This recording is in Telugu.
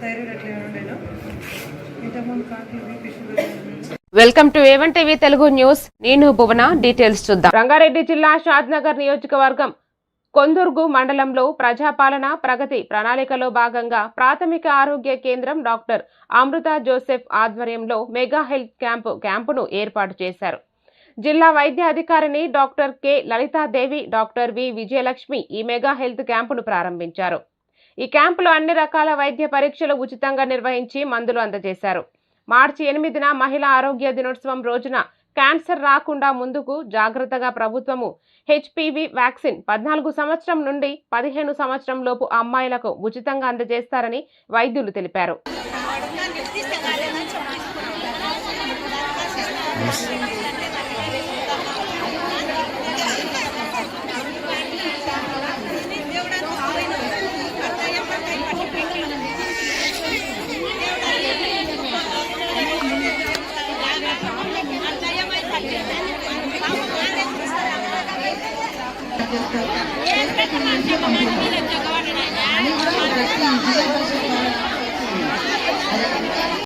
థైరాయిడ్ అట్లా ఉండేను ఇంతకుముందు కాకి BP sugar. Welcome to A1 TV Telugu news. నేను భువన. డీటెయిల్స్ చూద్దాం. రంగారెడ్డి జిల్లా షాద్నగర్ నియోజకవర్గం కొందుర్గు మండలంలో ప్రజాపాలన ప్రగతి ప్రణాళికలో భాగంగా ప్రాథమిక ఆరోగ్య కేంద్రం డాక్టర్ అమృత జోసెఫ్ ఆధ్వర్యంలో మెగా హెల్త్ క్యాంపును ఏర్పాటు చేశారు. జిల్లా వైద్య అధికారిని doctor K Lalithadevi, doctor V Vijayalakshmi ఈ మెగా హెల్త్ క్యాంపును ప్రారంభించారు. ఈ క్యాంపులో అన్ని రకాల వైద్య పరీక్షలు ఉచితంగా నిర్వహించి మందులు అందజేశారు. మార్చి 8న మహిళా ఆరోగ్య దినోత్సవం రోజున క్యాన్సర్ రాకుండా ముందుకు జాగ్రత్తగా ప్రభుత్వము HPV వ్యాక్సిన్ 14 సంవత్సరం నుండి 15 సంవత్సరం లోపు అమ్మాయిలకు ఉచితంగా అందజేస్తారని వైద్యులు తెలిపారు.